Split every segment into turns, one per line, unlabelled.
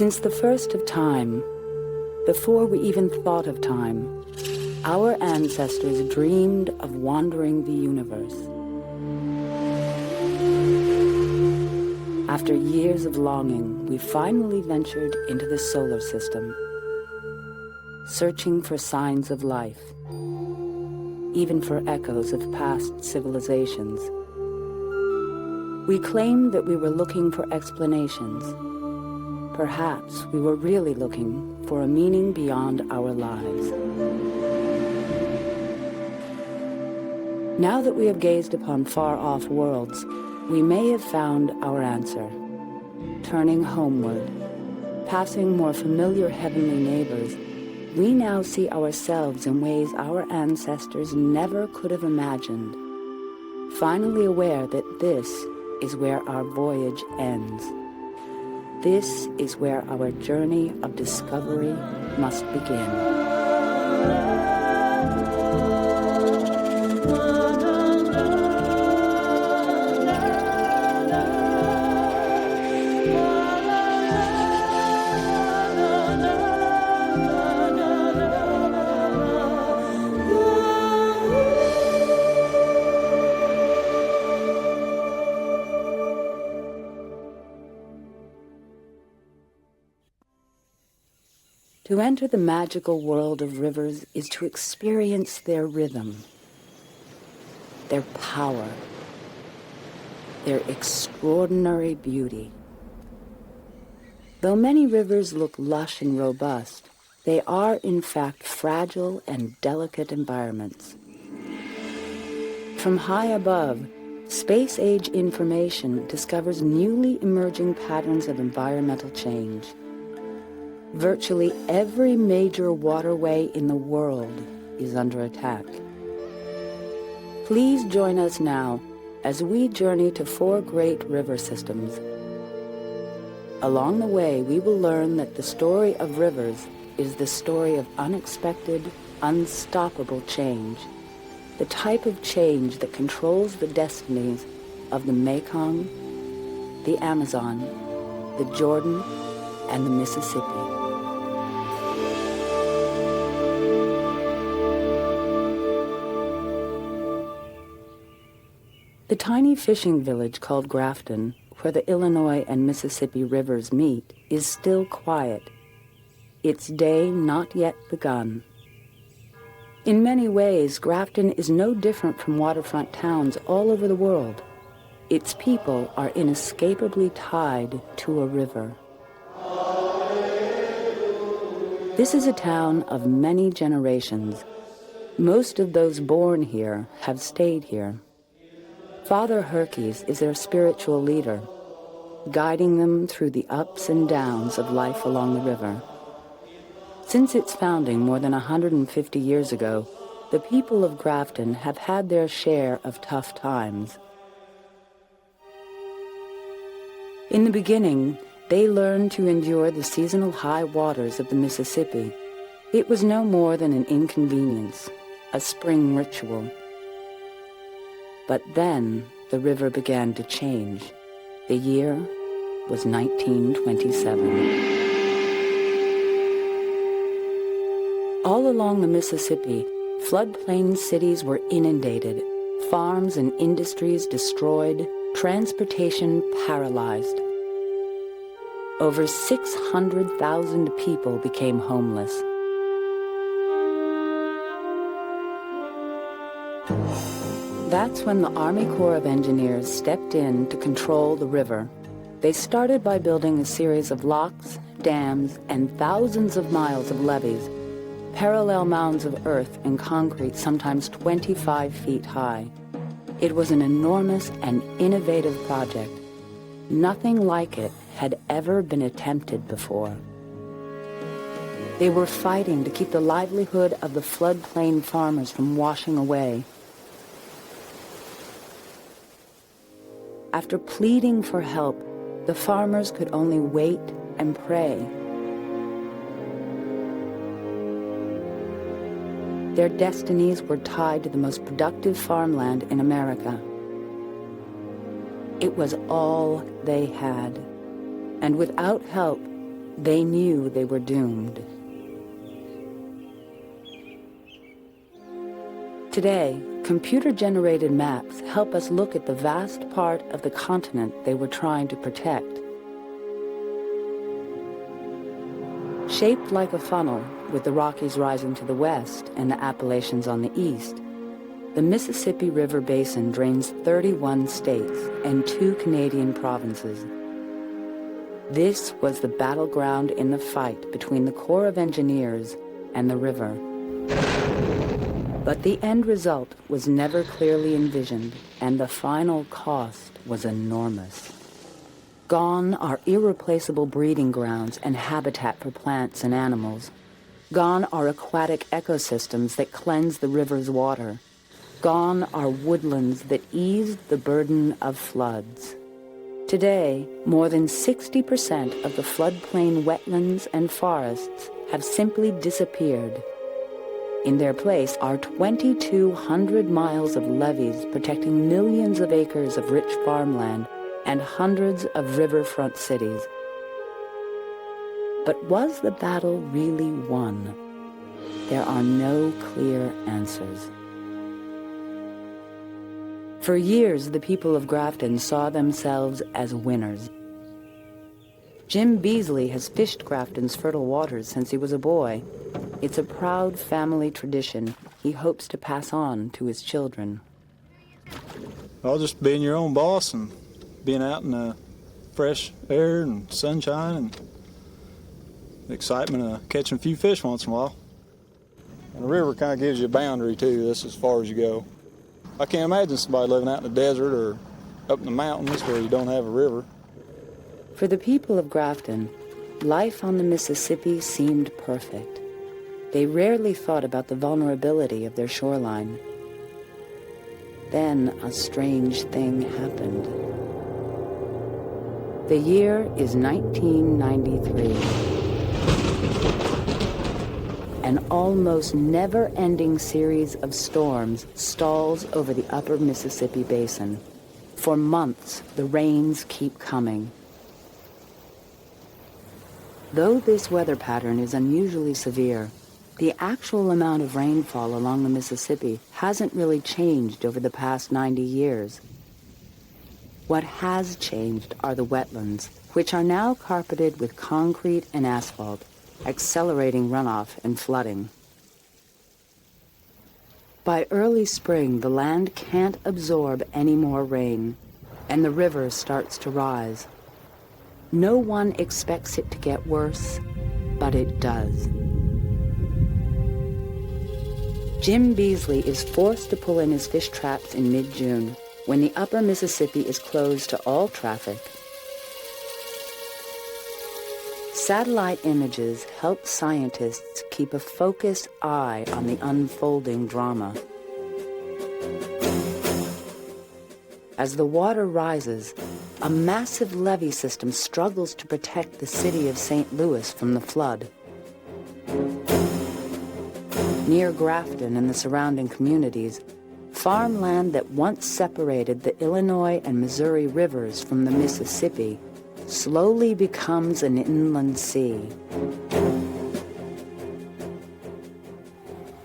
Since the first of time, before we even thought of time, our ancestors dreamed of wandering the universe. After years of longing, we finally ventured into the solar system, searching for signs of life, even for echoes of past civilizations. We claimed that we were looking for explanations. Perhaps we were really looking for a meaning beyond our lives. Now that we have gazed upon far-off worlds, we may have found our answer. Turning homeward, passing more familiar heavenly neighbors, we now see ourselves in ways our ancestors never could have imagined. Finally aware that this is where our voyage ends. This is where our journey of discovery must begin. To enter the magical world of rivers is to experience their rhythm, their power, their extraordinary beauty. Though many rivers look lush and robust, they are in fact fragile and delicate environments. From high above, space-age information discovers newly emerging patterns of environmental change. Virtually every major waterway in the world is under attack. Please join us now as we journey to 4 great river systems. Along the way, we will learn that the story of rivers is the story of unexpected, unstoppable change, the type of change that controls the destinies of the Mekong, the Amazon, the Jordan, and the Mississippi. The tiny fishing village called Grafton, where the Illinois and Mississippi rivers meet, is still quiet, its day not yet begun. In many ways, Grafton is no different from waterfront towns all over the world. Its people are inescapably tied to a river. This is a town of many generations. Most of those born here have stayed here. Father Herkes is their spiritual leader, guiding them through the ups and downs of life along the river. Since its founding more than 150 years ago, the people of Grafton have had their share of tough times. In the beginning, they learned to endure the seasonal high waters of the Mississippi. It was no more than an inconvenience, a spring ritual. But then the river began to change. The year was 1927. All along the Mississippi, floodplain cities were inundated, farms and industries destroyed, transportation paralyzed. Over 600,000 people became homeless. That's when the Army Corps of Engineers stepped in to control the river. They started by building a series of locks, dams, and thousands of miles of levees, parallel mounds of earth and concrete sometimes 25 feet high. It was an enormous and innovative project. Nothing like it had ever been attempted before. They were fighting to keep the livelihood of the floodplain farmers from washing away. After pleading for help, the farmers could only wait and pray. Their destinies were tied to the most productive farmland in America. It was all they had, and without help, They knew they were doomed. Today, computer-generated maps help us look at the vast part of the continent they were trying to protect. Shaped like a funnel, with the Rockies rising to the west and the Appalachians on the east, the Mississippi River Basin drains 31 states and 2 Canadian provinces. This was the battleground in the fight between the Corps of Engineers and the river. But the end result was never clearly envisioned, and the final cost was enormous. Gone are irreplaceable breeding grounds and habitat for plants and animals. Gone are aquatic ecosystems that cleanse the river's water. Gone are woodlands that eased the burden of floods. Today, more than 60% of the floodplain wetlands and forests have simply disappeared. In their place are 2,200 miles of levees protecting millions of acres of rich farmland and hundreds of riverfront cities. But was the battle really won? There are no clear answers. For years, the people of Grafton saw themselves as winners. Jim Beasley has fished Grafton's fertile waters since he was a boy. It's a proud family tradition he hopes to pass on to his children.
Well, just being your own boss and being out in the fresh air and sunshine and the excitement of catching a few fish once in a while. And the river kind of gives you a boundary too. That's as far as you go. I can't imagine somebody living out in the desert or up in the mountains where you don't have a river.
For the people of Grafton, life on the Mississippi seemed perfect. They rarely thought about the vulnerability of their shoreline. Then a strange thing happened. The year is 1993. An almost never-ending series of storms stalls over the upper Mississippi Basin. For months, the rains keep coming. Though this weather pattern is unusually severe, the actual amount of rainfall along the Mississippi hasn't really changed over the past 90 years. What has changed are the wetlands, which are now carpeted with concrete and asphalt, accelerating runoff and flooding. By early spring, the land can't absorb any more rain, and the river starts to rise. No one expects it to get worse, but it does. Jim Beasley is forced to pull in his fish traps in mid-June, when the upper Mississippi is closed to all traffic. Satellite images help scientists keep a focused eye on the unfolding drama. As the water rises, a massive levee system struggles to protect the city of St. Louis from the flood. Near Grafton and the surrounding communities, farmland that once separated the Illinois and Missouri rivers from the Mississippi slowly becomes an inland sea.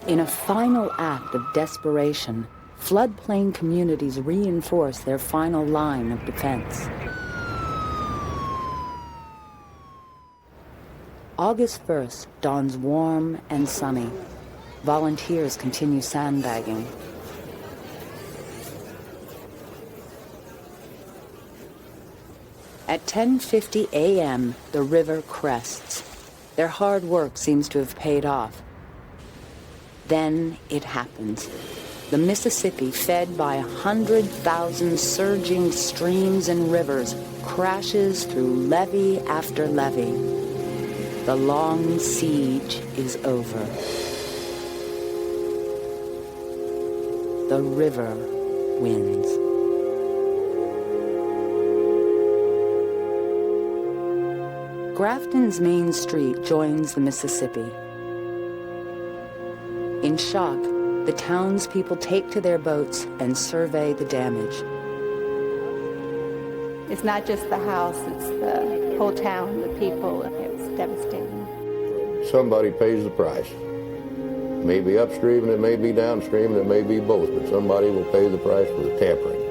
In a final act of desperation, floodplain communities reinforce their final line of defense. August 1st dawns warm and sunny. Volunteers continue sandbagging. At 10:50 a.m., the river crests. Their hard work seems to have paid off. Then it happens. The Mississippi, fed by 100,000 surging streams and rivers, crashes through levee after levee. The long siege is over. The river wins. Grafton's main street joins the Mississippi. In shock, the townspeople take to their boats and survey the damage.
It's not just the house, it's the whole town, the people. It's devastating.
Somebody pays the price. It may be upstream and it may be downstream and it may be both, but somebody will pay the price for the tampering.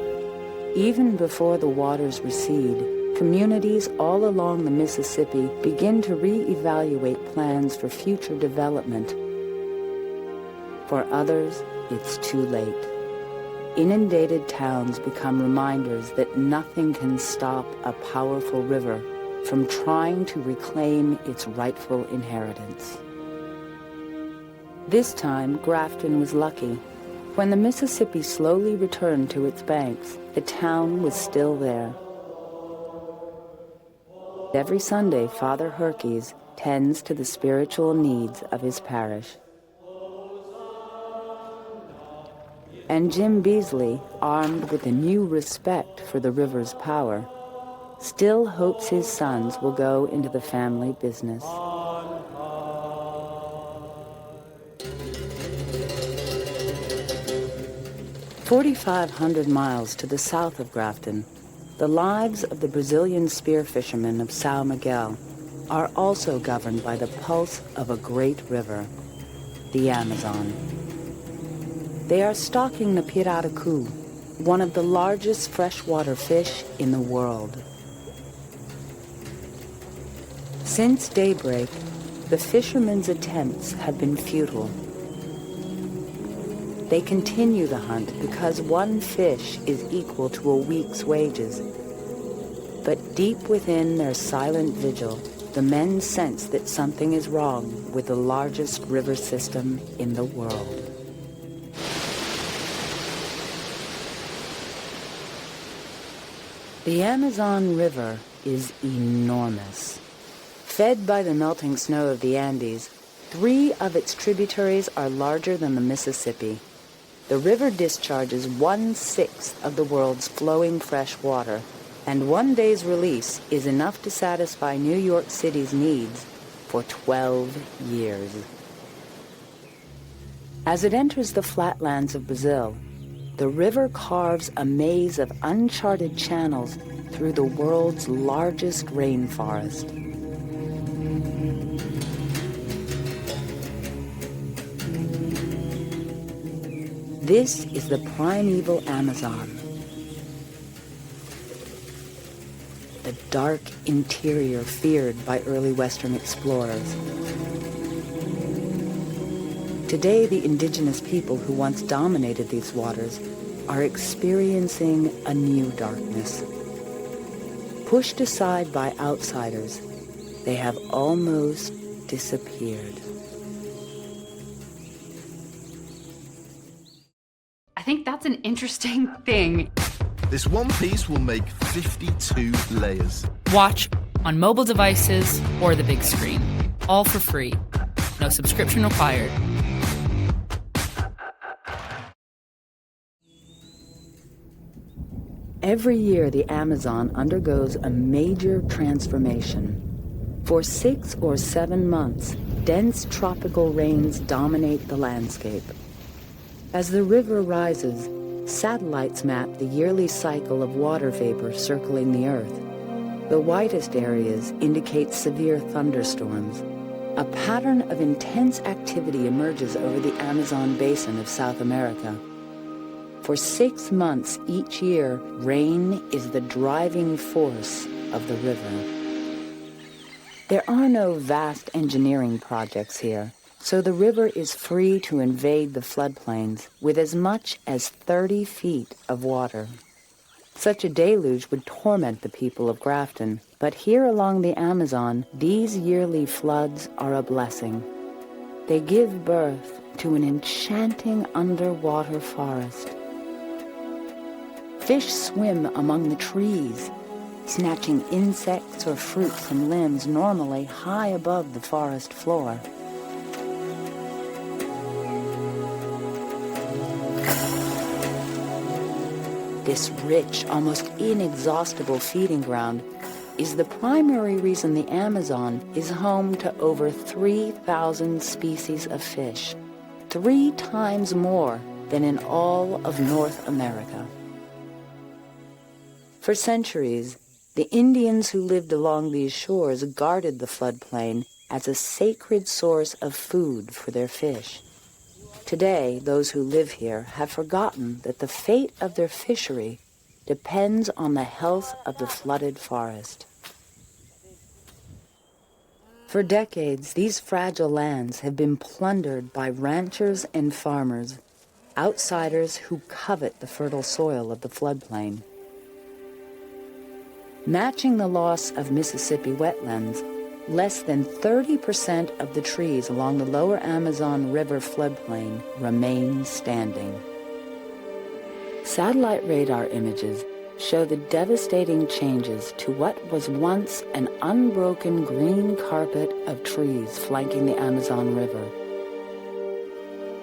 Even before the waters recede, communities all along the Mississippi begin to re-evaluate plans for future development. For others, it's too late. Inundated towns become reminders that nothing can stop a powerful river from trying to reclaim its rightful inheritance. This time, Grafton was lucky. When the Mississippi slowly returned to its banks, the town was still there. Every Sunday, Father Herkes tends to the spiritual needs of his parish. And Jim Beasley, armed with a new respect for the river's power, still hopes his sons will go into the family business. 4,500 miles to the south of Grafton, the lives of the Brazilian spear fishermen of São Miguel are also governed by the pulse of a great river, the Amazon. They are stalking the pirarucu, one of the largest freshwater fish in the world. Since daybreak, the fishermen's attempts have been futile. They continue the hunt because one fish is equal to a week's wages. But deep within their silent vigil, the men sense that something is wrong with the largest river system in the world. The Amazon River is enormous. Fed by the melting snow of the Andes, 3 of its tributaries are larger than the Mississippi. The river discharges 1/6 of the world's flowing fresh water, and one day's release is enough to satisfy New York City's needs for 12 years. As it enters the flatlands of Brazil, the river carves a maze of uncharted channels through the world's largest rainforest. This is the primeval Amazon, the dark interior feared by early Western explorers. Today, the indigenous people who once dominated these waters are experiencing a new darkness. Pushed aside by outsiders, they have almost disappeared.
I think that's an interesting thing.
This one piece will make 52 layers.
Watch on mobile devices or the big screen. All for free. No subscription required.
Every year, the Amazon undergoes a major transformation. For 6 or 7 months, dense tropical rains dominate the landscape. As the river rises, satellites map the yearly cycle of water vapor circling the Earth. The whitest areas indicate severe thunderstorms. A pattern of intense activity emerges over the Amazon basin of South America. For 6 months each year, rain is the driving force of the river. There are no vast engineering projects here, so the river is free to invade the floodplains with as much as 30 feet of water. Such a deluge would torment the people of Grafton, but here along the Amazon, these yearly floods are a blessing. They give birth to an enchanting underwater forest. Fish swim among the trees, snatching insects or fruit from limbs normally high above the forest floor. This rich, almost inexhaustible feeding ground is the primary reason the Amazon is home to over 3,000 species of fish, 3 times more than in all of North America. For centuries, The Indians who lived along these shores guarded the floodplain as a sacred source of food for their fish. Today, those who live here have forgotten that the fate of their fishery depends on the health of the flooded forest. For decades, these fragile lands have been plundered by ranchers and farmers, outsiders who covet the fertile soil of the floodplain. Matching the loss of Mississippi wetlands, less than 30% of the trees along the lower Amazon River floodplain remain standing. Satellite radar images show the devastating changes to what was once an unbroken green carpet of trees flanking the Amazon River.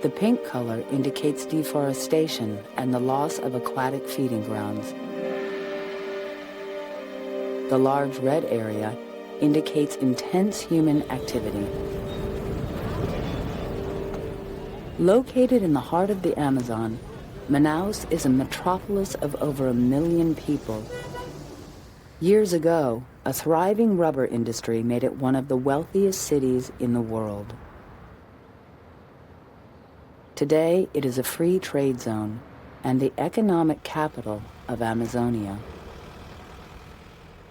The pink color indicates deforestation and the loss of aquatic feeding grounds. The large red area indicates intense human activity. Located in the heart of the Amazon, Manaus is a metropolis of over 1 million people. Years ago, a thriving rubber industry made it one of the wealthiest cities in the world. Today, it is a free trade zone and the economic capital of Amazonia.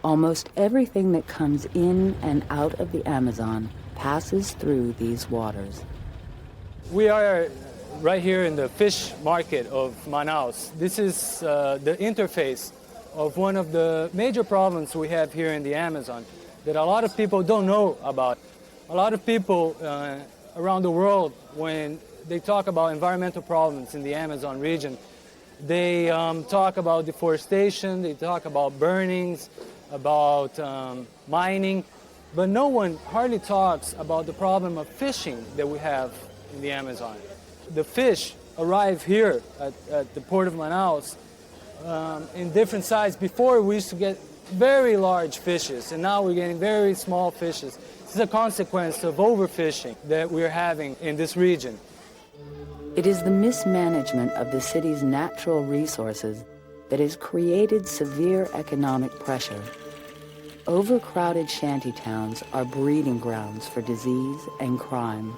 Almost everything that comes in and out of the Amazon passes through these waters.
We are right here in the fish market of Manaus. This is the interface of one of the major problems we have here in the Amazon that a lot of people don't know about. A lot of people around the world, when they talk about environmental problems in the Amazon region, they talk about deforestation, they talk about burnings, about mining, but no one hardly talks about the problem of fishing that we have in the Amazon. The fish arrive here at the port of Manaus in different sizes. Before we used to get very large fishes, and now we're getting very small fishes. This is a consequence of overfishing that we're having in this region.
It is the mismanagement of the city's natural resources that has created severe economic pressure. Overcrowded shantytowns are breeding grounds for disease and crime,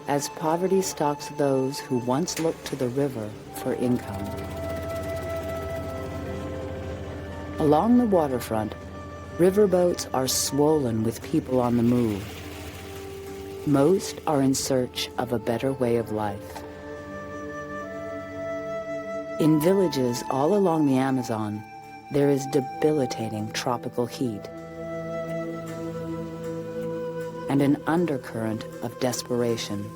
as poverty stalks those who once looked to the river for income. Along the waterfront, riverboats are swollen with people on the move. Most are in search of a better way of life. In villages all along the Amazon, there is debilitating tropical heat and an undercurrent of desperation.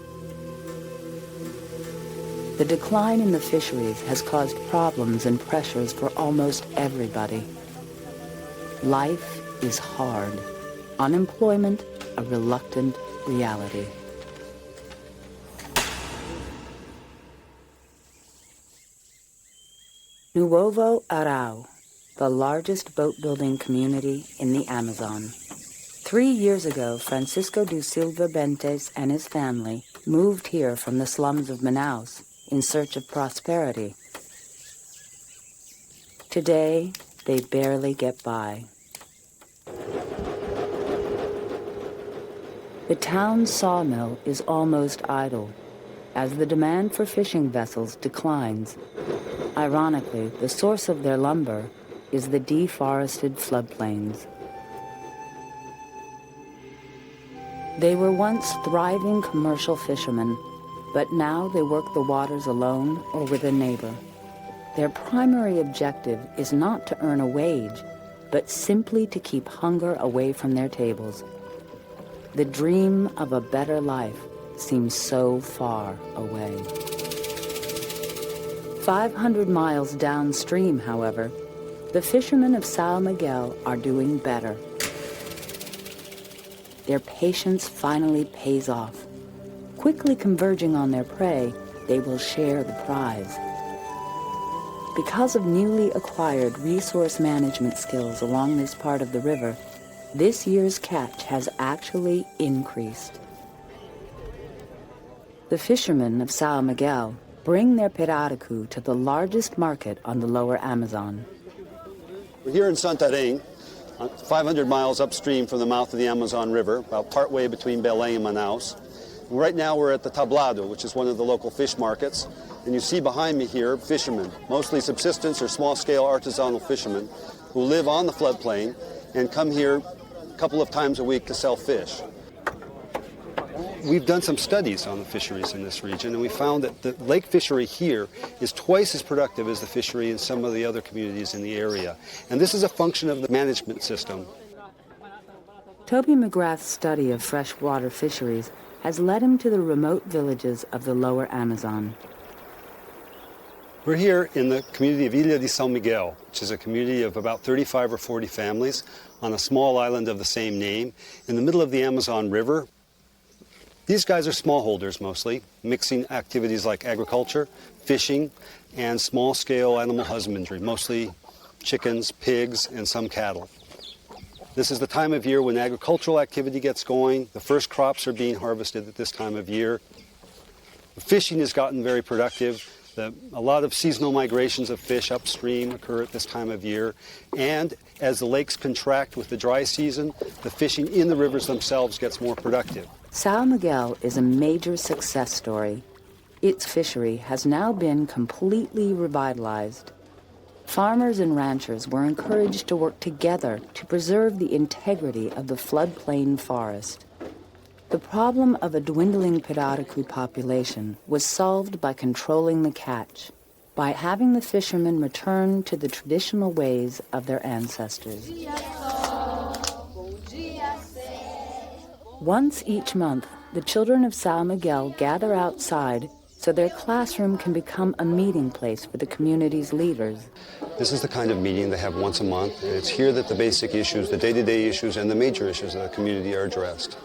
The decline in the fisheries has caused problems and pressures for almost everybody. Life is hard. Unemployment, a reluctant reality. Nuevo Arau, the largest boat-building community in the Amazon. 3 years ago, Francisco do Silva Bentes and his family moved here from the slums of Manaus in search of prosperity. Today, they barely get by. The town's sawmill is almost idle, as the demand for fishing vessels declines. Ironically, the source of their lumber is the deforested floodplains. They were once thriving commercial fishermen, but now they work the waters alone or with a neighbor. Their primary objective is not to earn a wage, but simply to keep hunger away from their tables. The dream of a better life seems so far away. 500 miles downstream, however, the fishermen of São Miguel are doing better. Their patience finally pays off. Quickly converging on their prey, they will share the prize. Because of newly acquired resource management skills along this part of the river, this year's catch has actually increased. The fishermen of São Miguel bring their pirarucu to the largest market on the lower Amazon.
We're here in Tampering, 500 miles upstream from the mouth of the Amazon River, about partway between Belém and Manaus. And right now we're at the Tablado, which is one of the local fish markets. And you see behind me here fishermen, mostly subsistence or small-scale artisanal fishermen, who live on the floodplain and come here a couple of times a week to sell fish. We've done some studies on the fisheries in this region, and we found that the lake fishery here is twice as productive as the fishery in some of the other communities in the area. And this is a function of the management system.
Toby McGrath's study of freshwater fisheries has led him to the remote villages of the lower Amazon.
We're here in the community of Ilha de São Miguel, which is a community of about 35 or 40 families on a small island of the same name in the middle of the Amazon River. These guys are smallholders mostly, mixing activities like agriculture, fishing, and small-scale animal husbandry, mostly chickens, pigs, and some cattle. This is the time of year when agricultural activity gets going. The first crops are being harvested at this time of year. The fishing has gotten very productive. A lot of seasonal migrations of fish upstream occur at this time of year. And as the lakes contract with the dry season, the fishing in the rivers themselves gets more productive.
São Miguel is a major success story. Its fishery has now been completely revitalized. Farmers and ranchers were encouraged to work together to preserve the integrity of the floodplain forest. The problem of a dwindling pirarucu population was solved by controlling the catch, by having the fishermen return to the traditional ways of their ancestors. Once each month, the children of São Miguel gather outside so their classroom can become a meeting place for the community's leaders.
This is the kind of meeting they have once a month, and it's here that the basic issues, the day-to-day issues, and the major issues of the community are addressed.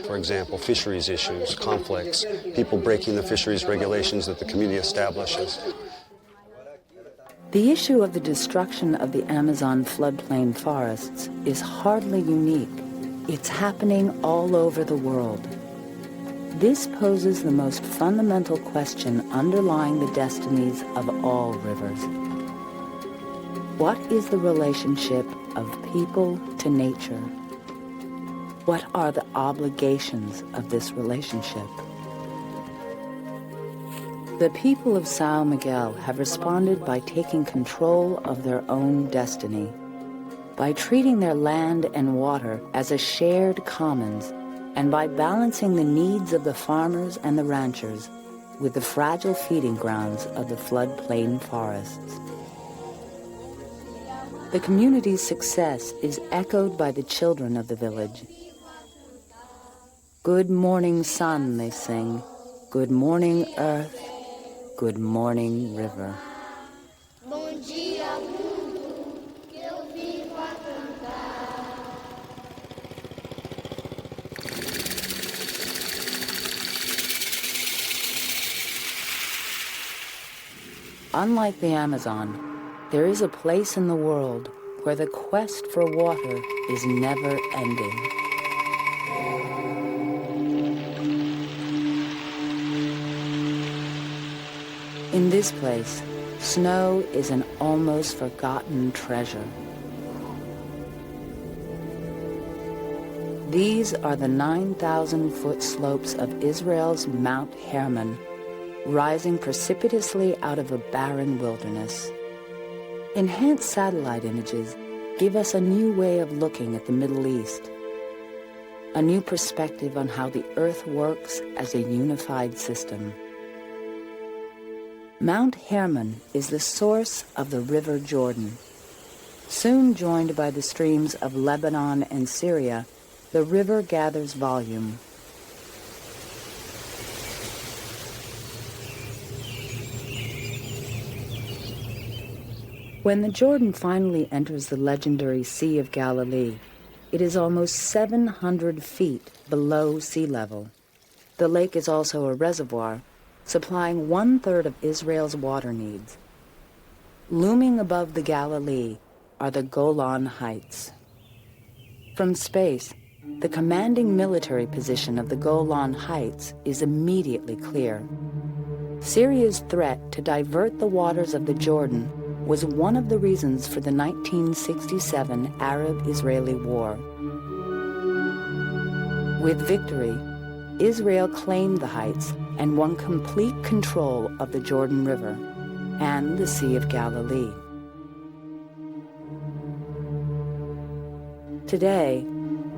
For example, fisheries issues, conflicts, people breaking the fisheries regulations that the community establishes.
The issue of the destruction of the Amazon floodplain forests is hardly unique. It's happening all over the world. This poses the most fundamental question underlying the destinies of all rivers. What is the relationship of people to nature? What are the obligations of this relationship? The people of São Miguel have responded by taking control of their own destiny, by treating their land and water as a shared commons, and by balancing the needs of the farmers and the ranchers with the fragile feeding grounds of the floodplain forests. The community's success is echoed by the children of the village. Good morning, sun, they sing. Good morning, earth. Good morning, river. Unlike the Amazon, there is a place in the world where the quest for water is never ending. In this place, snow is an almost forgotten treasure. These are the 9,000-foot slopes of Israel's Mount Hermon, rising precipitously out of a barren wilderness. Enhanced satellite images give us a new way of looking at the Middle East, a new perspective on how the Earth works as a unified system. Mount Hermon is the source of the River Jordan. Soon joined by the streams of Lebanon and Syria, the river gathers volume. When the Jordan finally enters the legendary Sea of Galilee, it is almost 700 feet below sea level. The lake is also a reservoir, supplying 1/3 of Israel's water needs. Looming above the Galilee are the Golan Heights. From space, the commanding military position of the Golan Heights is immediately clear. Syria's threat to divert the waters of the Jordan was one of the reasons for the 1967 Arab-Israeli War. With victory, Israel claimed the heights and won complete control of the Jordan River and the Sea of Galilee. Today,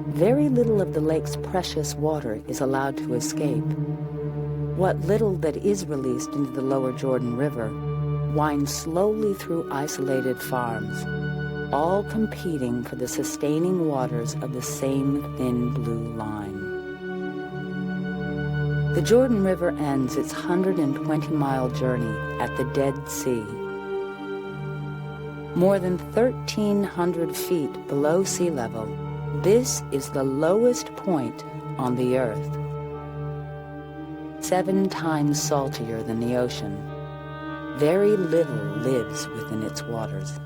very little of the lake's precious water is allowed to escape. What little that is released into the lower Jordan River winds slowly through isolated farms, all competing for the sustaining waters of the same thin blue line. The Jordan River ends its 120-mile journey at the Dead Sea. More than 1,300 feet below sea level, this is the lowest point on the Earth. 7 times saltier than the ocean. Very little lives within its waters.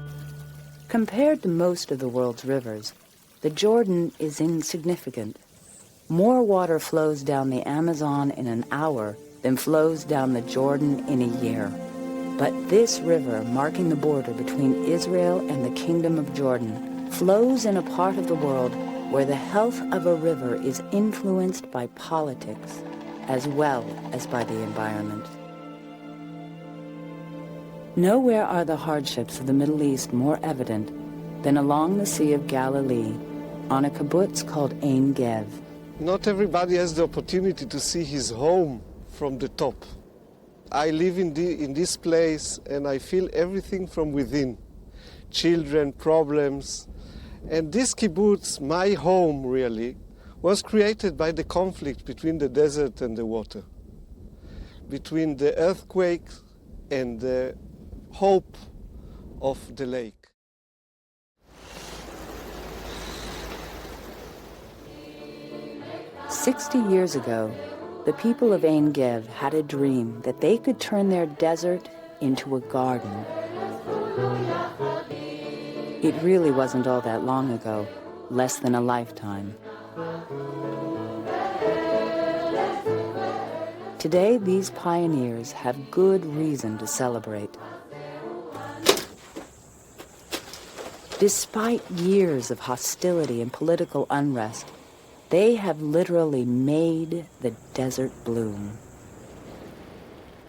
Compared to most of the world's rivers, the Jordan is insignificant. More water flows down the Amazon in an hour than flows down the Jordan in a year. But this river, marking the border between Israel and the Kingdom of Jordan, flows in a part of the world where the health of a river is influenced by politics as well as by the environment. Nowhere are the hardships of the Middle East more evident than along the Sea of Galilee on a kibbutz called Ein Gev.
Not everybody has the opportunity to see his home from the top. I live in this place and I feel everything from within. Children, problems. And this kibbutz, my home really, was created by the conflict between the desert and the water, between the earthquake and the hope of the lake. "60 years ago, the people of Ein Gev had a dream that they could turn their desert into a garden. It really wasn't all that long ago, less than a lifetime. Today, these pioneers have good reason to celebrate. Despite years of hostility and political unrest, they have literally made the desert bloom.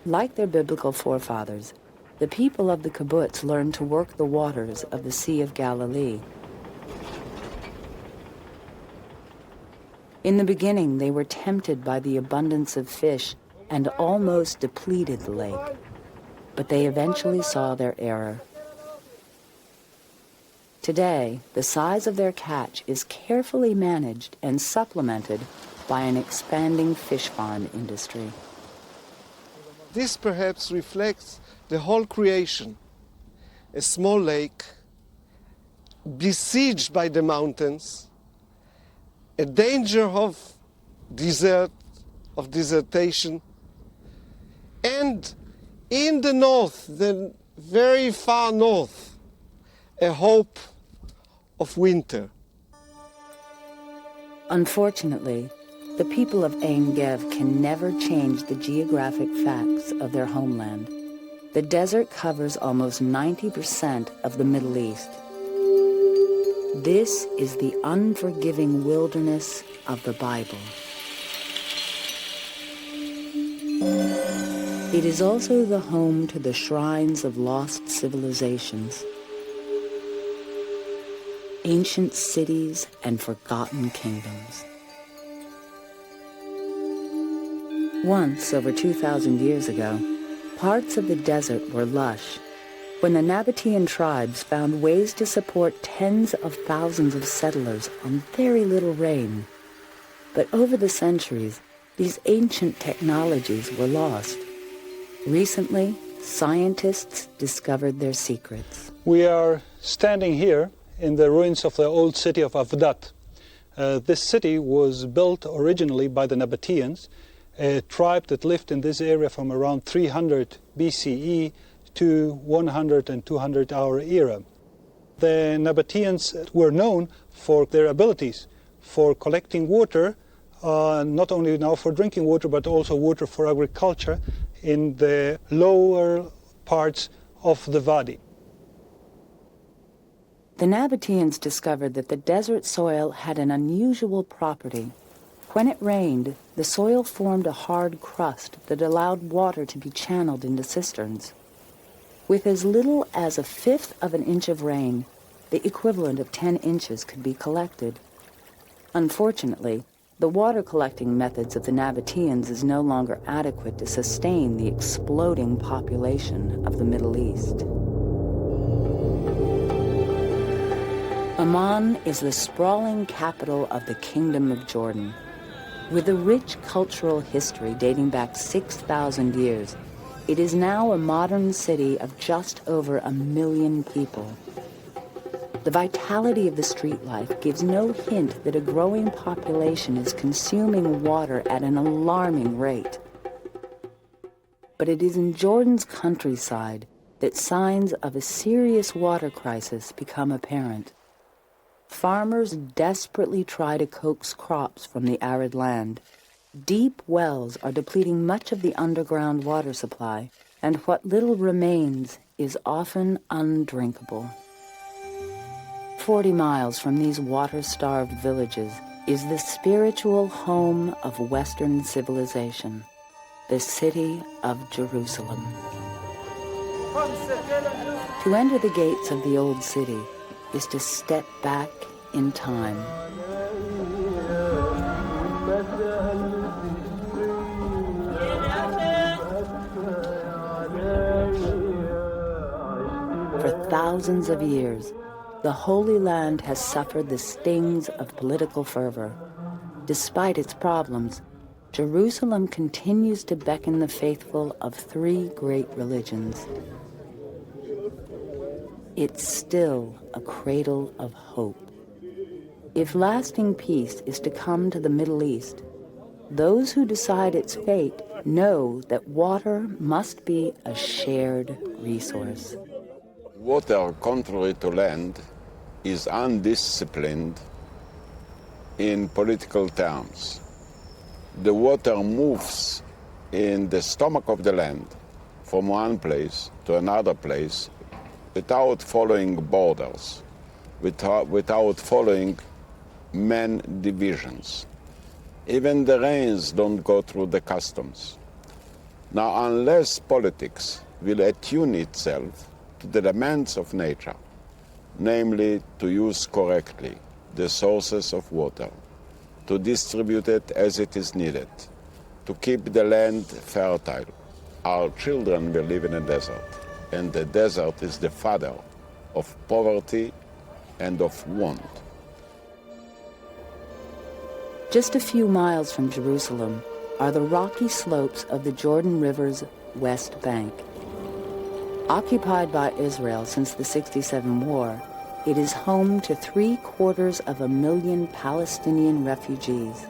Like their biblical forefathers, the people of the kibbutz learned to work the waters of the Sea of Galilee. In the beginning, they were tempted by the abundance of fish and almost depleted the lake, but they eventually saw their error. Today, the size of their catch is carefully managed and supplemented by an expanding fish farm industry. This perhaps reflects the whole creation. A small lake, besieged by the mountains, a danger of desertation, and in the north, the very far north, a hope of winter.
Unfortunately, the people of Ein Gev can never change the geographic facts of their homeland. The desert covers almost 90% of the Middle East. This is the unforgiving wilderness of the Bible. It is also the home to the shrines of lost civilizations, ancient cities and forgotten kingdoms. Once, over 2,000 years ago, parts of the desert were lush, when the Nabatean tribes found ways to support tens of thousands of settlers on very little rain. But over the centuries, these ancient technologies were lost. Recently, scientists discovered their secrets.
We are standing here in the ruins of the old city of Avdat. This city was built originally by the Nabateans, a tribe that lived in this area from around 300 BCE to 100 and 200 our era. The Nabateans were known for their abilities for collecting water, not only now for drinking water, but also water for agriculture in the lower parts of the Wadi.
The Nabateans discovered that the desert soil had an unusual property. When it rained, the soil formed a hard crust that allowed water to be channeled into cisterns. With as little as 1/5 of an inch of rain, the equivalent of 10 inches could be collected. Unfortunately, the water collecting methods of the Nabateans is no longer adequate to sustain the exploding population of the Middle East. Amman is the sprawling capital of the Kingdom of Jordan. With a rich cultural history dating back 6,000 years, it is now a modern city of just over 1 million people. The vitality of the street life gives no hint that a growing population is consuming water at an alarming rate. But it is in Jordan's countryside that signs of a serious water crisis become apparent. Farmers desperately try to coax crops from the arid land. Deep wells are depleting much of the underground water supply, and what little remains is often undrinkable. 40 miles from these water-starved villages is the spiritual home of Western civilization, the city of Jerusalem. To enter the gates of the old city is to step back in time. For thousands of years, the Holy Land has suffered the stings of political fervor. Despite its problems, Jerusalem continues to beckon the faithful of 3 great religions. It's still a cradle of hope. If lasting peace is to come to the Middle East, those who decide its fate know that water must be a shared resource.
Water, contrary to land, is undisciplined in political terms. The water moves in the stomach of the land from one place to another place without following borders, without following main divisions. Even the rains don't go through the customs. Now, unless politics will attune itself to the demands of nature, namely to use correctly the sources of water, to distribute it as it is needed, to keep the land fertile, our children will live in a desert, and the desert is the father of poverty and of want.
Just a few miles from Jerusalem are the rocky slopes of the Jordan River's west bank. Occupied by Israel since the '67 war, it is home to 750,000 Palestinian refugees.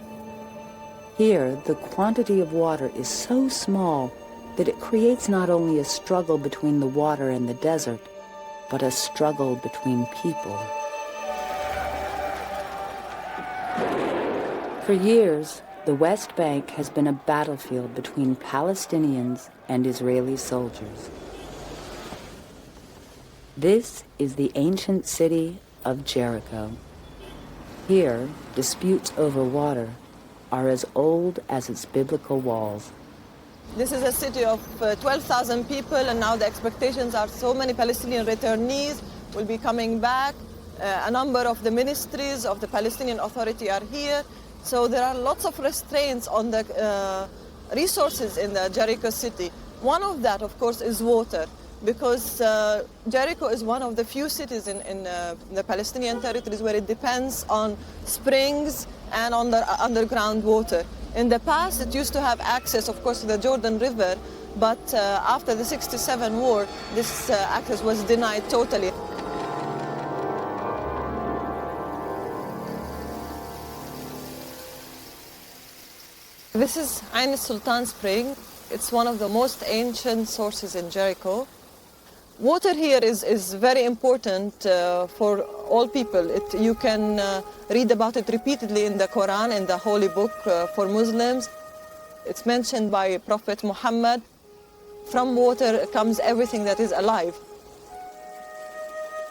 Here, the quantity of water is so small that it creates not only a struggle between the water and the desert, but a struggle between people. For years, the West Bank has been a battlefield between Palestinians and Israeli soldiers. This is the ancient city of Jericho. Here, disputes over water are as old as its biblical walls.
This is a city of 12,000 people, and now the expectations are so many Palestinian returnees will be coming back. A number of the ministries of the Palestinian Authority are here. So there are lots of restraints on the resources in the Jericho city. One of that, of course, is water, because Jericho is one of the few cities in the Palestinian territories where it depends on springs and on the underground water. In the past, it used to have access, of course, to the Jordan River, but after the '67 war, this access was denied totally. This is Ain Sultan Spring. It's one of the most ancient sources in Jericho. Water here is very important for all people. You can read about it repeatedly in the Quran, in the holy book for Muslims. It's mentioned by Prophet Muhammad. From water comes everything that is alive.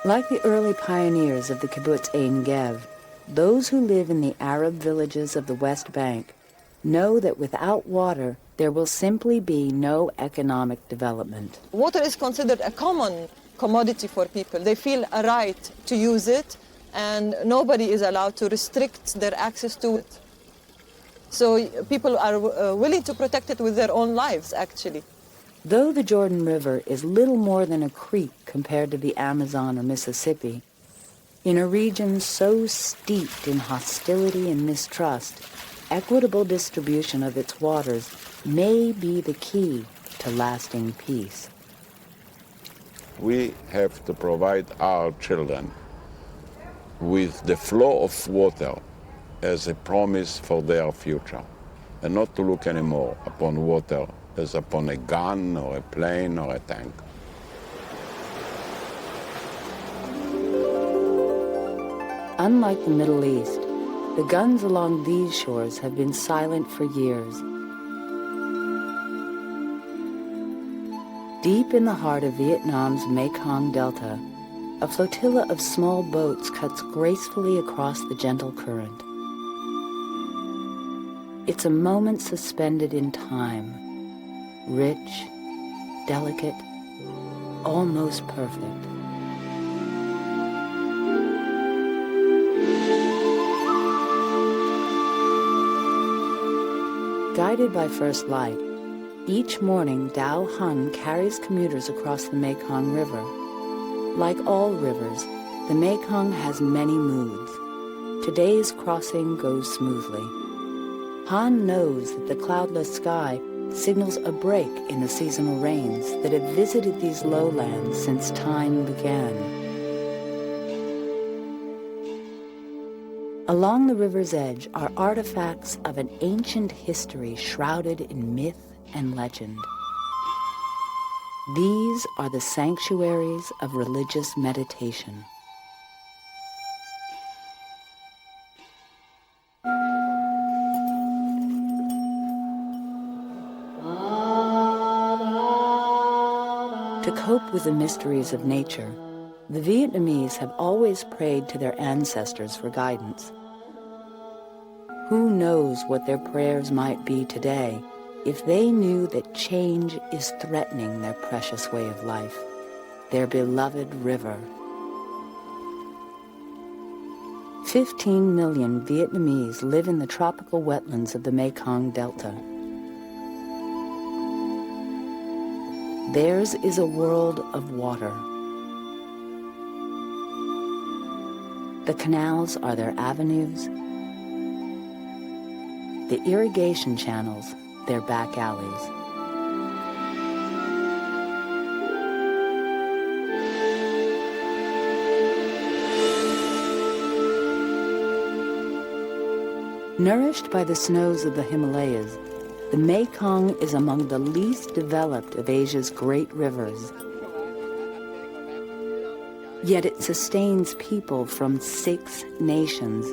Like the early pioneers of the kibbutz Ein Gev, those who live in the Arab villages of the West Bank know that without water, there will simply be no economic development.
Water is considered a common commodity for people. They feel a right to use it, and nobody is allowed to restrict their access to it. So people are willing to protect it with their own lives, actually.
Though the Jordan River is little more than a creek compared to the Amazon or Mississippi, in a region so steeped in hostility and mistrust, equitable distribution of its waters may be the key to lasting peace.
We have to provide our children with the flow of water as a promise for their future, and not to look anymore upon water as upon a gun or a plane or a tank.
Unlike the Middle East, the guns along these shores have been silent for years. Deep in the heart of Vietnam's Mekong Delta, a flotilla of small boats cuts gracefully across the gentle current. It's a moment suspended in time, rich, delicate, almost perfect. Guided by first light, each morning Dao Han carries commuters across the Mekong River. Like all rivers, the Mekong has many moods. Today's crossing goes smoothly. Han knows that the cloudless sky signals a break in the seasonal rains that have visited these lowlands since time began. Along the river's edge are artifacts of an ancient history shrouded in myth and legend. These are the sanctuaries of religious meditation. To cope with the mysteries of nature, the Vietnamese have always prayed to their ancestors for guidance. Who knows what their prayers might be today if they knew that change is threatening their precious way of life, their beloved river. 15 million Vietnamese live in the tropical wetlands of the Mekong Delta. Theirs is a world of water. The canals are their avenues, the irrigation channels their back alleys. Nourished by the snows of the Himalayas, the Mekong is among the least developed of Asia's great rivers. Yet it sustains people from 6 nations.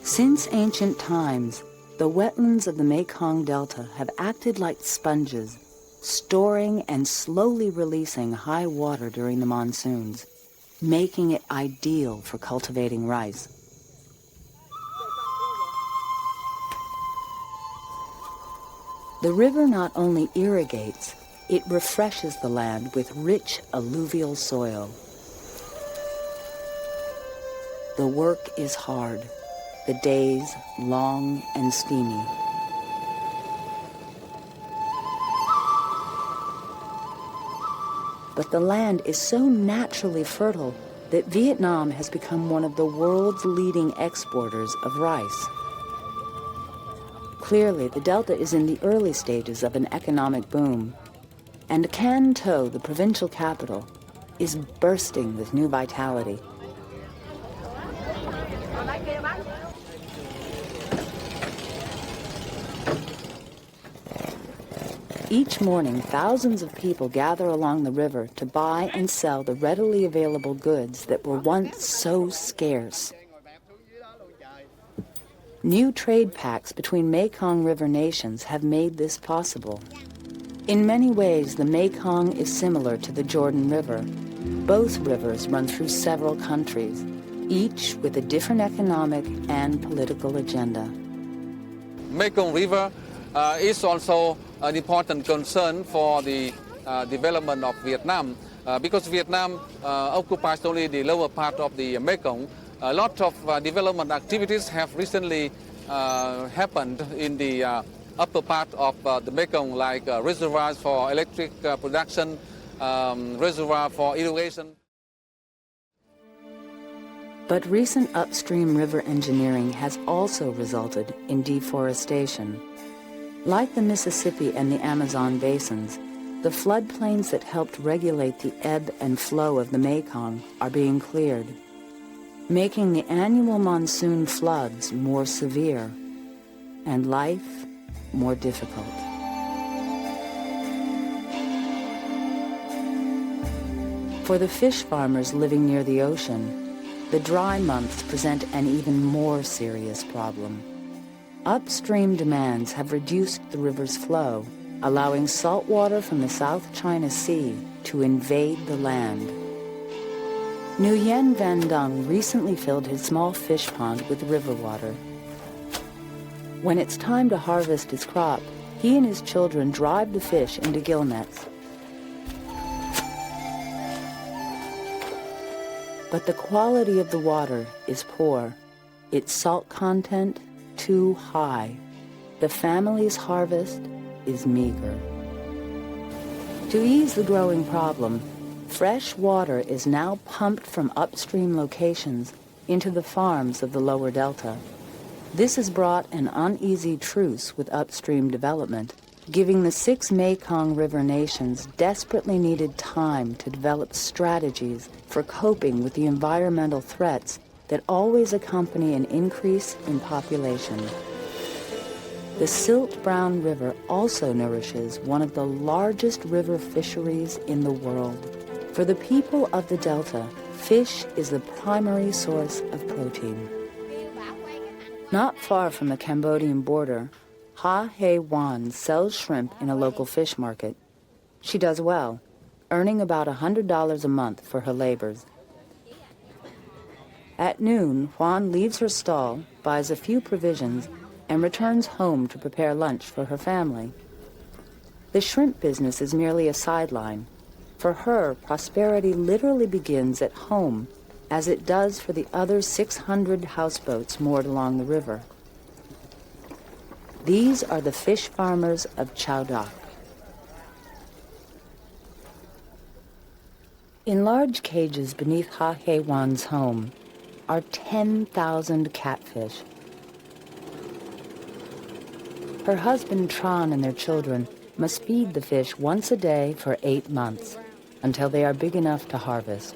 Since ancient times, the wetlands of the Mekong Delta have acted like sponges, storing and slowly releasing high water during the monsoons, making it ideal for cultivating rice. The river not only irrigates, it refreshes the land with rich alluvial soil. The work is hard, the days long and steamy. But the land is so naturally fertile that Vietnam has become one of the world's leading exporters of rice. Clearly, the Delta is in the early stages of an economic boom, and Can Tho, the provincial capital, is bursting with new vitality. Each morning, thousands of people gather along the river to buy and sell the readily available goods that were once so scarce. New trade pacts between Mekong River nations have made this possible. In many ways, the Mekong is similar to the Jordan River. Both rivers run through several countries, each with a different economic and political agenda.
Mekong River is also an important concern for the development of Vietnam because Vietnam occupies only the lower part of the Mekong. A lot of development activities have recently happened in the upper part of the Mekong, like reservoirs for electric production, reservoir for irrigation.
But recent upstream river engineering has also resulted in deforestation. Like the Mississippi and the Amazon basins, the floodplains that helped regulate the ebb and flow of the Mekong are being cleared, making the annual monsoon floods more severe and life more difficult. For the fish farmers living near the ocean, the dry months present an even more serious problem. Upstream demands have reduced the river's flow, allowing salt water from the South China Sea to invade the land. Nguyen Van Dung recently filled his small fish pond with river water. When it's time to harvest his crop, he and his children drive the fish into gill nets. But the quality of the water is poor, its salt content too high. The family's harvest is meager. To ease the growing problem, fresh water is now pumped from upstream locations into the farms of the lower delta. This has brought an uneasy truce with upstream development, giving the 6 Mekong River nations desperately needed time to develop strategies for coping with the environmental threats that always accompany an increase in population. The silt-brown river also nourishes one of the largest river fisheries in the world. For the people of the delta, fish is the primary source of protein. Not far from the Cambodian border, Ha Hei Wan sells shrimp in a local fish market. She does well, earning about $100 a month for her labors. At noon, Juan leaves her stall, buys a few provisions, and returns home to prepare lunch for her family. The shrimp business is merely a sideline. For her, prosperity literally begins at home, as it does for the other 600 houseboats moored along the river. These are the fish farmers of Chao Doc. In large cages beneath Ha Hei Wan's home are 10,000 catfish. Her husband Tran and their children must feed the fish once a day for 8 months, until they are big enough to harvest.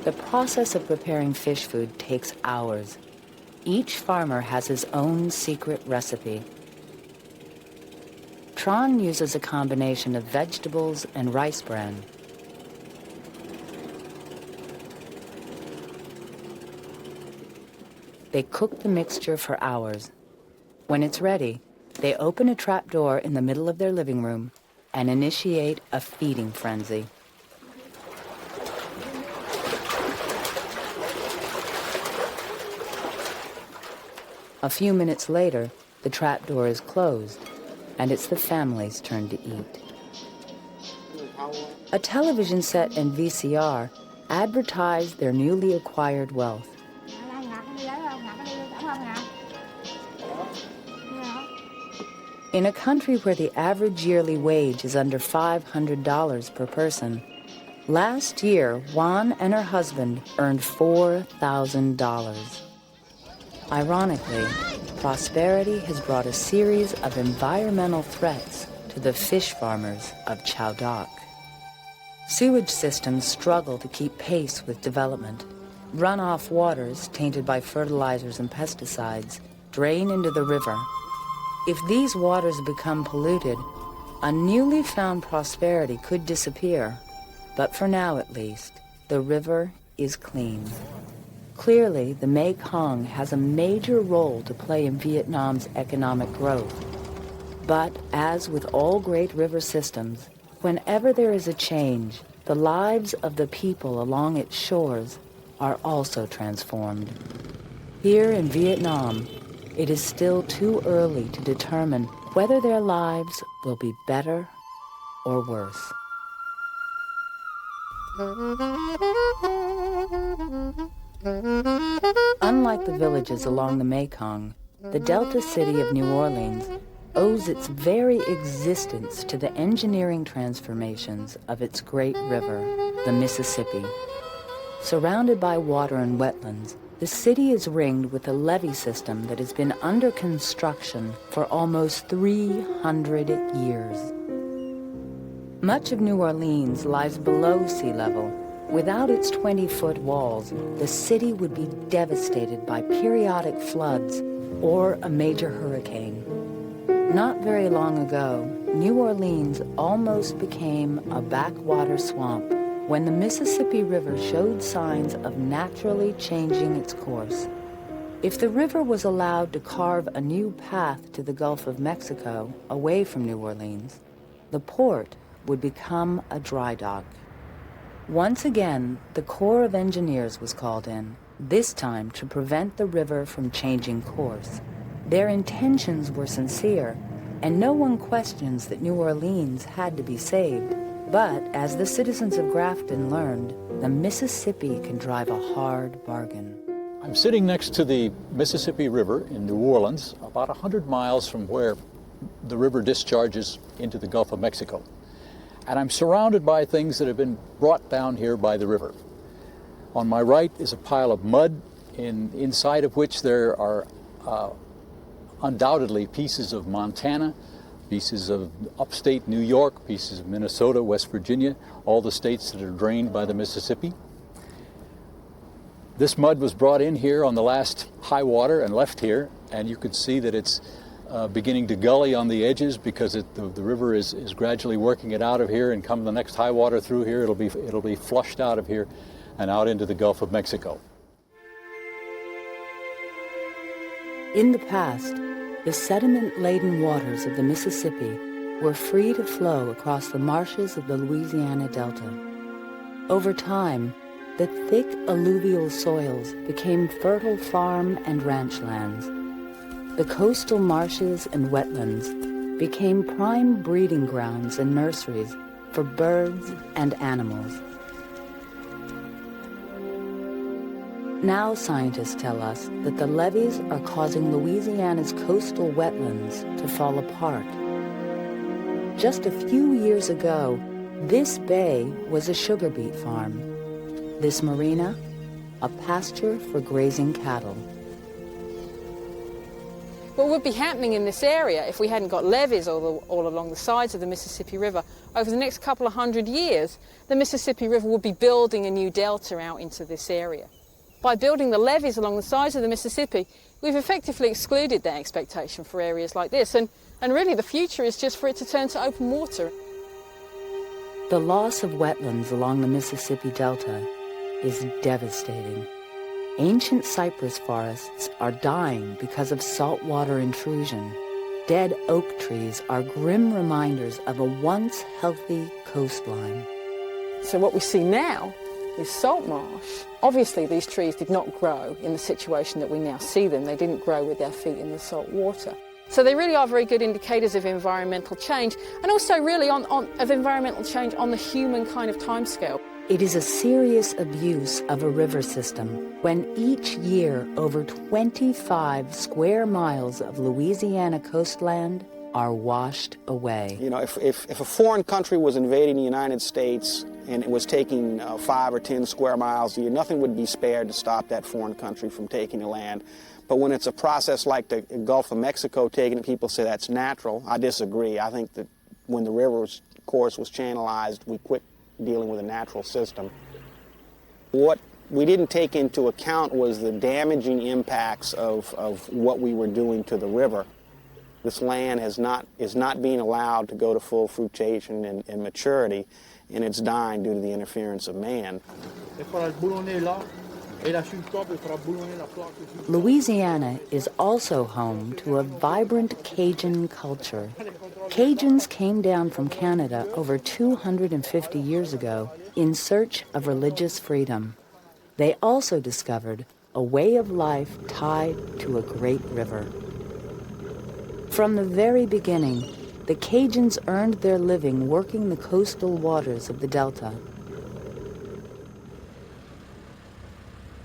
The process of preparing fish food takes hours. Each farmer has his own secret recipe. Tran uses a combination of vegetables and rice bran. They cook the mixture for hours. When it's ready, they open a trapdoor in the middle of their living room and initiate a feeding frenzy. A few minutes later, the trapdoor is closed, and it's the family's turn to eat. A television set and VCR advertise their newly acquired wealth. In a country where the average yearly wage is under $500 per person, last year, Juan and her husband earned $4,000. Ironically, prosperity has brought a series of environmental threats to the fish farmers of Chao Doc. Sewage systems struggle to keep pace with development. Runoff waters, tainted by fertilizers and pesticides, drain into the river. If these waters become polluted, a newly found prosperity could disappear. But for now, at least, the river is clean. Clearly, the Mekong has a major role to play in Vietnam's economic growth. But as with all great river systems, whenever there is a change, the lives of the people along its shores are also transformed. Here in Vietnam, it is still too early to determine whether their lives will be better or worse. Unlike the villages along the Mekong, the Delta city of New Orleans owes its very existence to the engineering transformations of its great river, the Mississippi. Surrounded by water and wetlands, the city is ringed with a levee system that has been under construction for almost 300 years. Much of New Orleans lies below sea level. Without its 20-foot walls, the city would be devastated by periodic floods or a major hurricane. Not very long ago, New Orleans almost became a backwater swamp when the Mississippi River showed signs of naturally changing its course. If the river was allowed to carve a new path to the Gulf of Mexico away from New Orleans, the port would become a dry dock. Once again, the Corps of Engineers was called in, this time to prevent the river from changing course. Their intentions were sincere, and no one questions that New Orleans had to be saved. But as the citizens of Grafton learned, the Mississippi can drive a hard bargain.
I'm sitting next to the Mississippi River in New Orleans, about 100 miles from where the river discharges into the Gulf of Mexico. And I'm surrounded by things that have been brought down here by the river. On my right is a pile of mud, inside of which there are undoubtedly pieces of Montana, pieces of upstate New York, pieces of Minnesota, West Virginia, all the states that are drained by the Mississippi. This mud was brought in here on the last high water and left here, and you can see that it's beginning to gully on the edges because the river is gradually working it out of here, and come the next high water through here, it'll be flushed out of here and out into the Gulf of Mexico.
In the past, the sediment-laden waters of the Mississippi were free to flow across the marshes of the Louisiana Delta. Over time, the thick alluvial soils became fertile farm and ranch lands. The coastal marshes and wetlands became prime breeding grounds and nurseries for birds and animals. Now scientists tell us that the levees are causing Louisiana's coastal wetlands to fall apart. Just a few years ago, this bay was a sugar beet farm. This marina, a pasture for grazing cattle.
What would be happening in this area if we hadn't got levees all along the sides of the Mississippi River? Over the next couple of 100 years, the Mississippi River would be building a new delta out into this area. By building the levees along the sides of the Mississippi, we've effectively excluded that expectation for areas like this, and really the future is just for it to turn to open water.
The loss of wetlands along the Mississippi Delta is devastating. Ancient cypress forests are dying because of saltwater intrusion. Dead oak trees are grim reminders of a once healthy coastline.
So what we see now is salt marsh. Obviously these trees did not grow in the situation that we now see them. They didn't grow with their feet in the salt water. So they really are very good indicators of environmental change, and also really of environmental change on the human kind of timescale.
It is a serious abuse of a river system when each year over 25 square miles of Louisiana coastland are washed away.
You know, if a foreign country was invading the United States and it was taking 5 or 10 square miles a year, nothing would be spared to stop that foreign country from taking the land. But when it's a process like the Gulf of Mexico taking it, people say that's natural. I disagree. I think that when the river's course was channelized, we quit dealing with a natural system. What we didn't take into account was the damaging impacts of what we were doing to the river. This land is not being allowed to go to full fruition and maturity, and it's dying due to the interference of man.
Louisiana is also home to a vibrant Cajun culture. Cajuns came down from Canada over 250 years ago in search of religious freedom. They also discovered a way of life tied to a great river. From the very beginning, the Cajuns earned their living working the coastal waters of the Delta.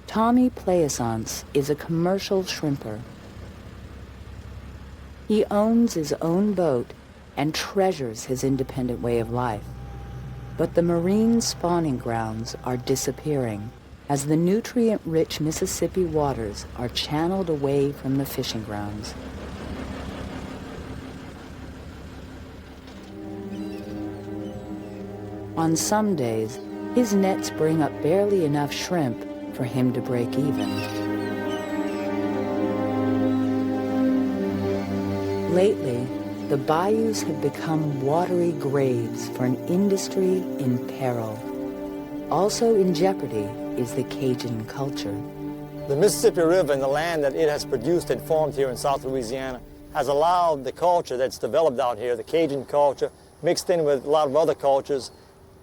Tommy Plaisance is a commercial shrimper. He owns his own boat and treasures his independent way of life. But the marine spawning grounds are disappearing as the nutrient-rich Mississippi waters are channeled away from the fishing grounds. On some days, his nets bring up barely enough shrimp for him to break even. Lately, the bayous have become watery graves for an industry in peril. Also in jeopardy is the Cajun culture.
The Mississippi River and the land that it has produced and formed here in South Louisiana has allowed the culture that's developed out here, the Cajun culture, mixed in with a lot of other cultures,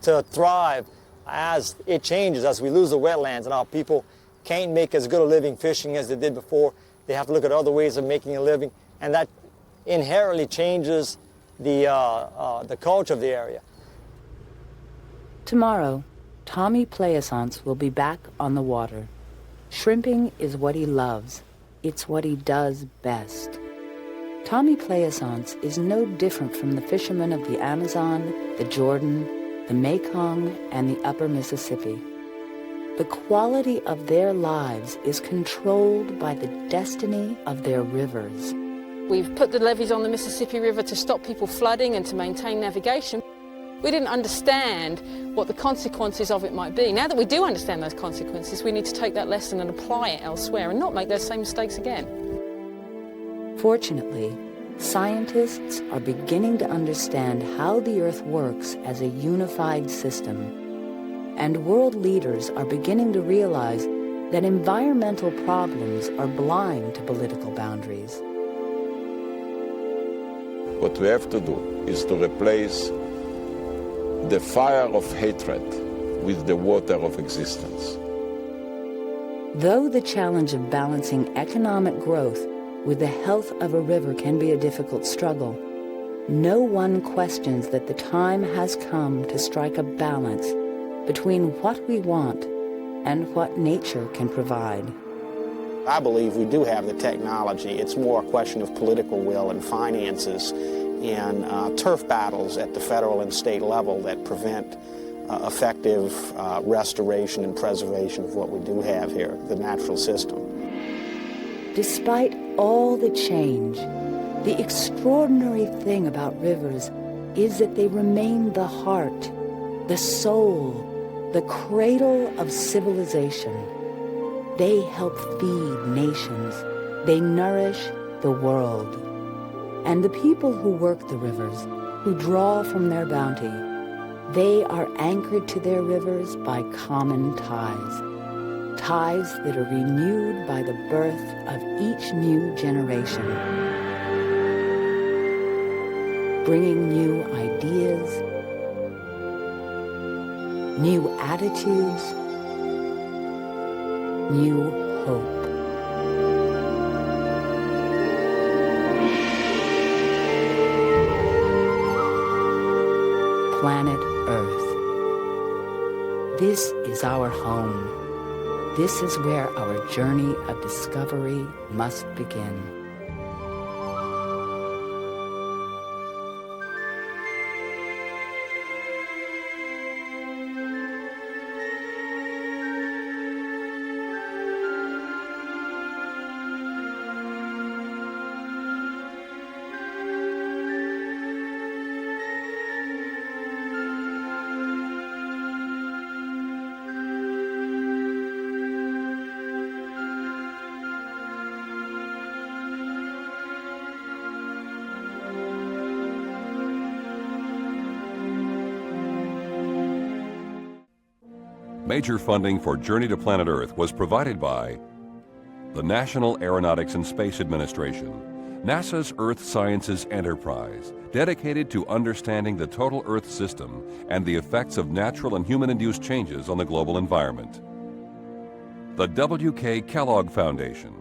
to thrive as it changes, as we lose the wetlands and our people can't make as good a living fishing as they did before. They have to look at other ways of making a living, and that inherently changes the culture of the area.
Tomorrow, Tommy Plaisance will be back on the water. Shrimping is what he loves. It's what he does best. Tommy Plaisance is no different from the fishermen of the Amazon, the Jordan, the Mekong, and the upper Mississippi. The quality of their lives is controlled by the destiny of their rivers.
We've put the levees on the Mississippi River to stop people flooding and to maintain navigation. We didn't understand what the consequences of it might be. Now that we do understand those consequences, we need to take that lesson and apply it elsewhere and not make those same mistakes again.
Fortunately, scientists are beginning to understand how the Earth works as a unified system. And world leaders are beginning to realize that environmental problems are blind to political boundaries.
What we have to do is to replace the fire of hatred with the water of existence.
Though the challenge of balancing economic growth with the health of a river can be a difficult struggle, no one questions that the time has come to strike a balance between what we want and what nature can provide.
I believe we do have the technology. It's more a question of political will and finances and turf battles at the federal and state level that prevent effective restoration and preservation of what we do have here, the natural system.
Despite all the change, the extraordinary thing about rivers is that they remain the heart, the soul, the cradle of civilization. They help feed nations. They nourish the world. And the people who work the rivers, who draw from their bounty, they are anchored to their rivers by common ties. Ties that are renewed by the birth of each new generation, bringing new ideas, new attitudes, new hope. Planet Earth. This is our home. This is where our journey of discovery must begin.
Major funding for Journey to Planet Earth was provided by the National Aeronautics and Space Administration, NASA's Earth Sciences Enterprise, dedicated to understanding the total Earth system and the effects of natural and human-induced changes on the global environment. The W.K. Kellogg Foundation,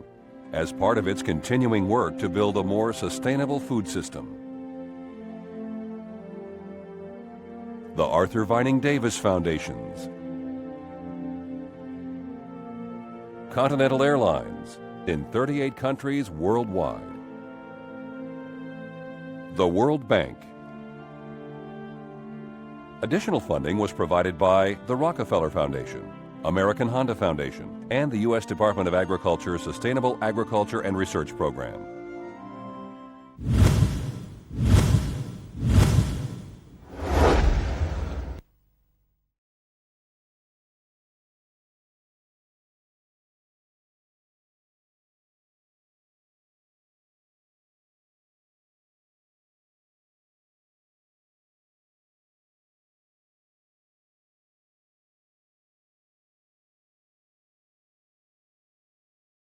as part of its continuing work to build a more sustainable food system. The Arthur Vining Davis Foundations, Continental Airlines in 38 countries worldwide, the World Bank. Additional funding was provided by the Rockefeller Foundation, American Honda Foundation, and the U.S. Department of Agriculture Sustainable Agriculture and Research Program.